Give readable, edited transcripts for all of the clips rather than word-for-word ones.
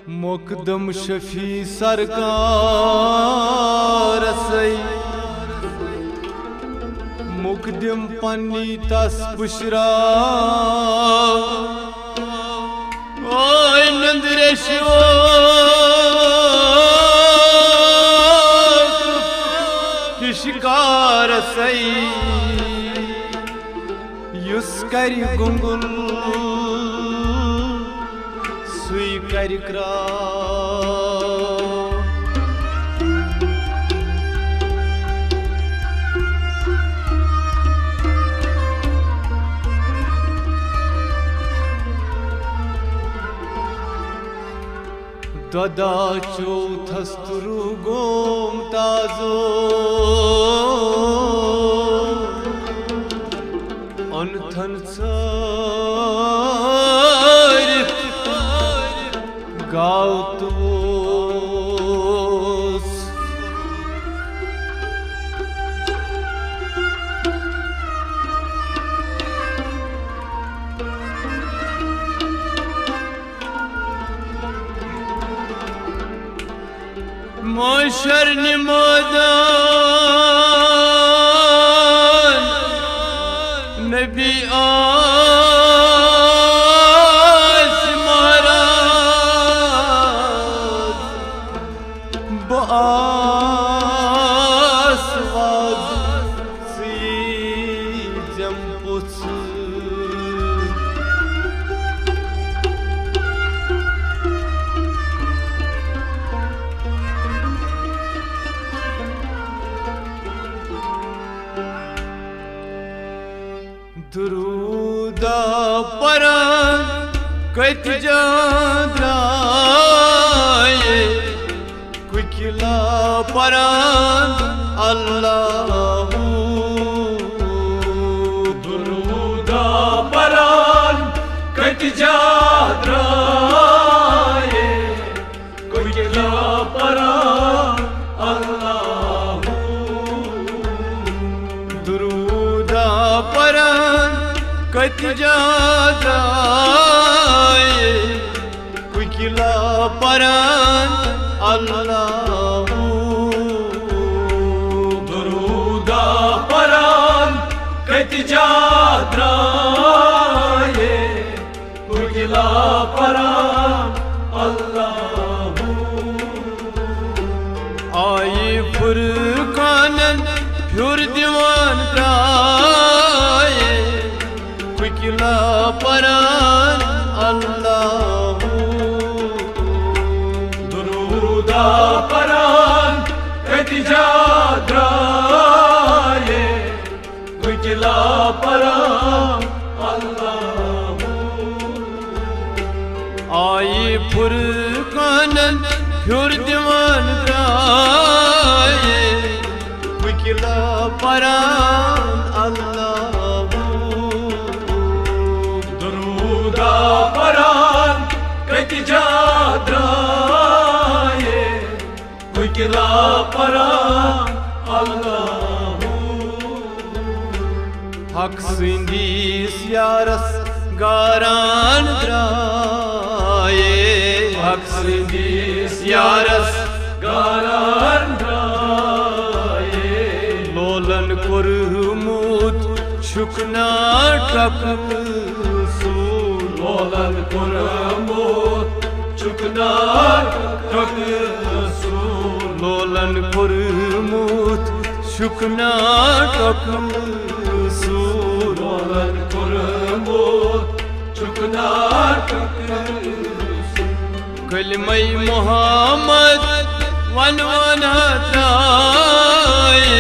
मुकदम शफी सरकार सई मुकदम पन्नी तस पुशरा ओए नंदरे शिवो शिकार सई युस करि गुंगुल सुई करि क्रा ददा चौथस्तुरु गोम ताजो अनथन सर गावतोस मोशर निमोदान नबी आस महाराज बास वाज सी जम्पुस दुरूदा परा कत जाए कुकिला परा अल्लाह दुरूदा परा कत जाए कुकिला परा अल्लाह दुरूदा परा कत जाए कुकिला परान अल्लाह दुरूदा परान कत जाए कुकिला परान अल्लाह आए फुरकानन फिर दीवान द्राए कुकिला परान अल्लाह दुरूदा परान कत जाए कुकिला परान अल्लाह आए फुरकानन फिर दीवान द्राए कुकिला परान अल्लाह दुरूदा परान कत जाए कुकिला परान अल्लाह हक सिंदीस यारस गारान द्राए हक सिंदीस यारस गारान द्राए लोलन कुरमुत शुकना टक लोलन कुरमुत चुकना टक लोलन कुरमुत शुकना टक लोलन कुरमुत चुकना टक कलमै मोहम्मद वन हत्राए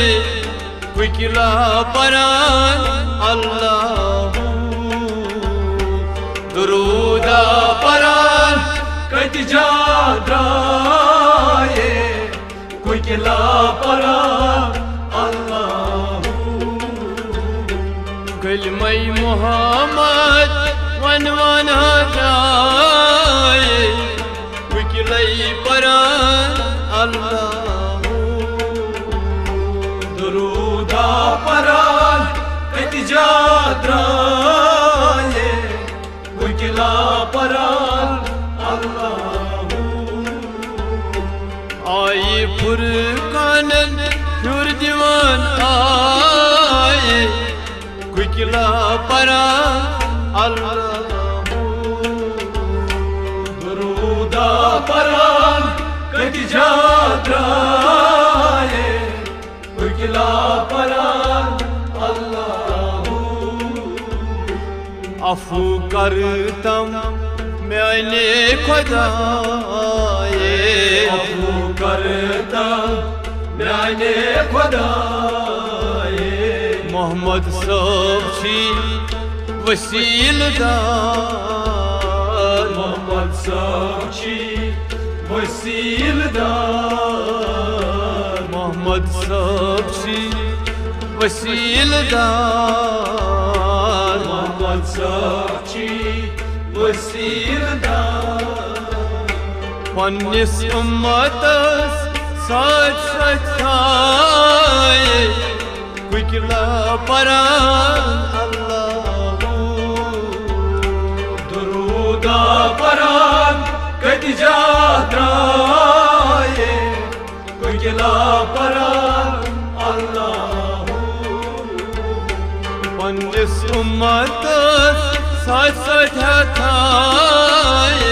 कुकिला परान अल्लाह दुरूदा परान कत जाए कुकिला परान अल्लाह कलमै मोहम्मद वन हत्राए कुकिलै परान अल्लाह दुरूदा परान कत जाए कुकिला परान अल्लाह Ay Furkan'ın hür divan ay Kukla para Allahu Duruda paran kati jadraye Kukla paran Allahu Afu kartam मैंने खुदाए Afu karta मैंने खुदाए Mohammad सबची वसीलदार Muhammed Sabçi Vasildar Mohammad सबची वसीलदार Muhammed Sabçi Vasildar पन्निस उम्मतस सच सच्चाई कुकला परान Allahu Duruda paran kati jadraye Kukla paran Allahu पन्निस उम्मतस सच सच्चाई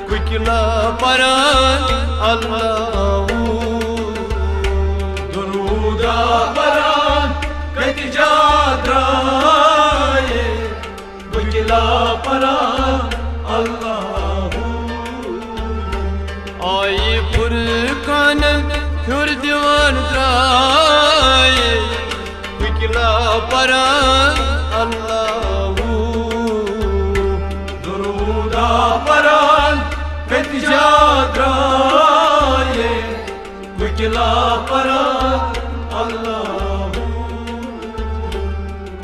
कुकला परान Allahu Duruda paran kati jadraye Kukla paran Allahu Ay Furkan'ın hür divan draye Kukla paran Allahu Duruda paran kati jadraye Kukla paran Allahu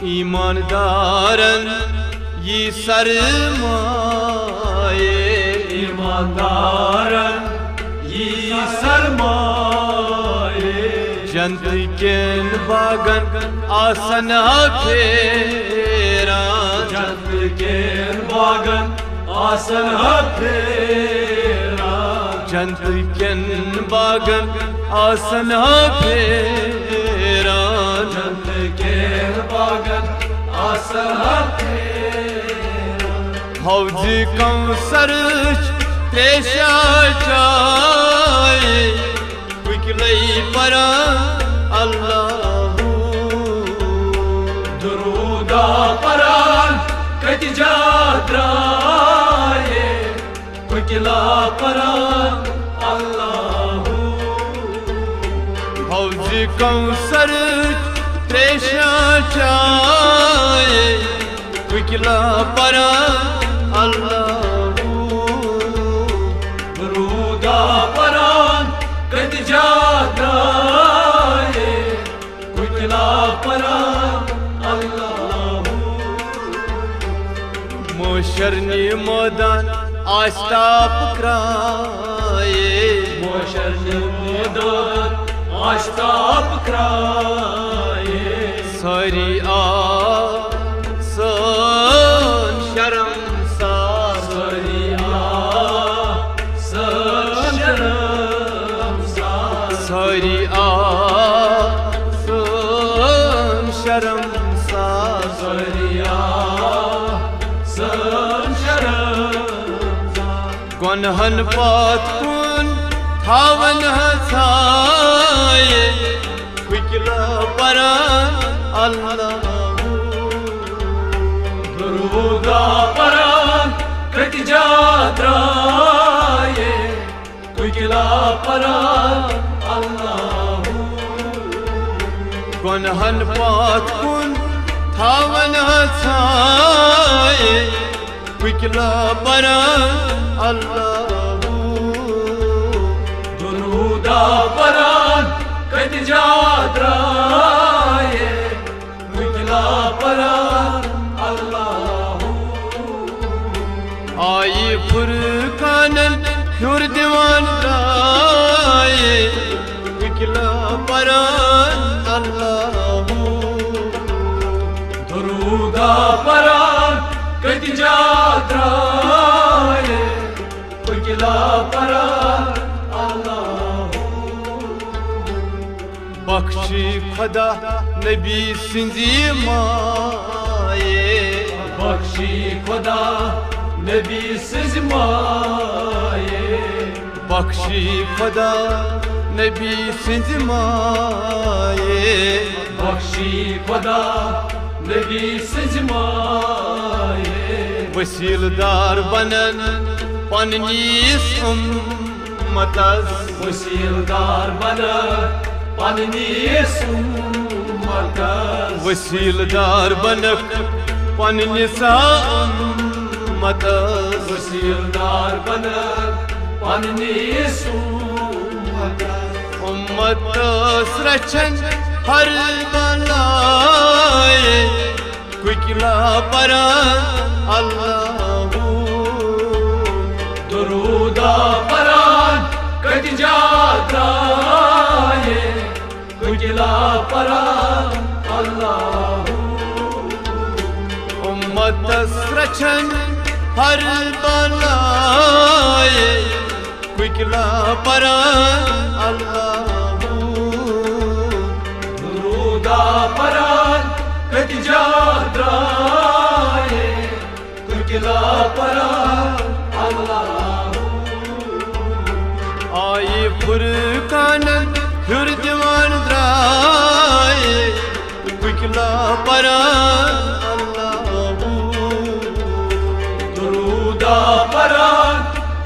İmandarın yi sarmaye İmandaran yi sarmaye Jantken bagan asana feran Jant ker bagan asan hafera Jantken bagan asana feran Jant ker bagan asan hafera Havcı Kavsarıç Teşa çay Kuklay para Allahu Duruda paran kati jadraye Kukla paran Allahu Havcı Kavsarıç Teşa çay Kukla para Allahu Duruda paran kati jadraye Kukla paran Allahu Moşerni modan Astap kraye Moşer numudan Aştap kraye Sari asın şeremsar Sariya Sarşarımsar Sari asın şeremsar Sariya Sarşarımsar Gonhan pat kun thavan hasaye Kukla paran Allahu Duruda paran kati jadraye Kukla paran Allahu Gonhan pat kun thavan hasaye Kukla paran Allahu Duruda paran kati jadraye Kukla paran Allahu Ay Furkan'ın hür divan draye Kukla paran Allahu Duruda paran kati jadraye Kukla paran Allahu Bakshi खुदा नबी सिंजी माये बख्शी खुदा नबी सिजमाये बख्शी खुदा नबी Synge माये बख्शी खुदा नबी सिजमाये वसीलदार बनन पन्नीस उम्मतस वसीलदार बनन पन्नीस उम्मतस वसीलदार बनक पन्नीसा उम्मतस वसीलदार बनन पन्नीस उम्मतस रचन हर बलाए कुकिला परा अल्लाहू दुरूदा परान कट जाए कुकिला परान अल्लाहू उम्मतस रचन हर बलाए कुकिला परा अल्लाहू दुरूदा परान कट जाए कुकिला परान अल्लाहू आई फुरकान हुर दीवान द्राए कुकिला परा अल्लाहू दुरूदा परान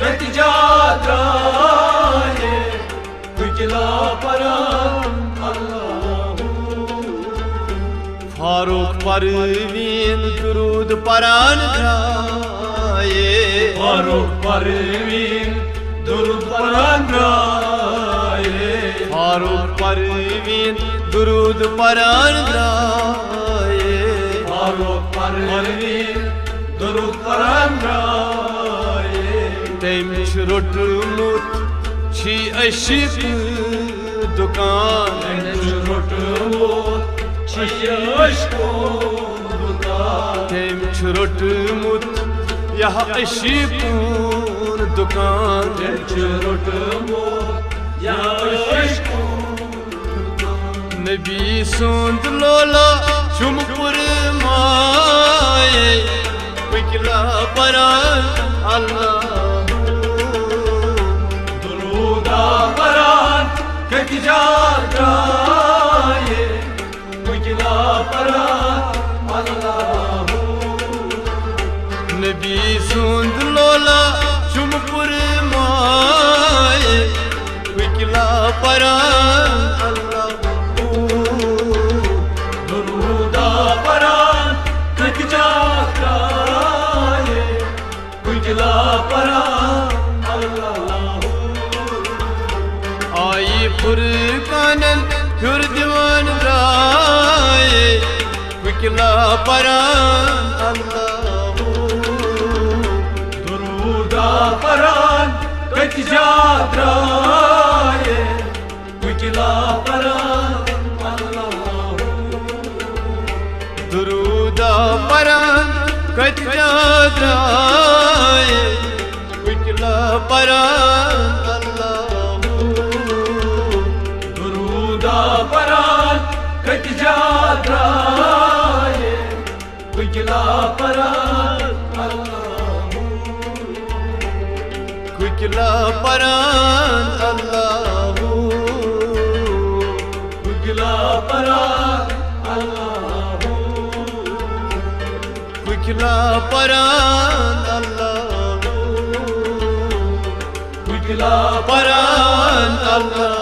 कट जाए कुकिला परान अल्लाहू फारूक परवीन दुरूद परान द्राए फारूक परवीन दुरूद परान द्राए फारूक परवीन दुरूद परान द्राए फारूक परवीन दुरूद परान द्राए तेम रोटमुत छी अशिक दुकान रोटमुत छी अशको दुकान तेम रोटमुत यह अशिकून दुकान रोटमुत यह अशको नबी सुंद लोला शुमपुर माए कुकिला परा अल्लाहू दुरूदा परान कट जाए कुकिला परान अल्लाहू नबी सुंद लोला शुमपुर माए कुकिला परा अल्लाहू दुरूदा परान कट जाए कुकिला परान अल्लाहू आई फुरकानन हुर दीवान राए कुकिला परा अल्लाहू दुरूदा परान कट जाए कुकिला परान अल्लाहू दुरूदा परा कट जाए कुकिला परा अल्लाहू दुरूदा परान कट जाए कुकिला परान अल्लाहू कुकिला परा अल्लाहू कुकिला परान अल्लाहू कुकिला परा अल्लाहू कुकिला परा अल्लाह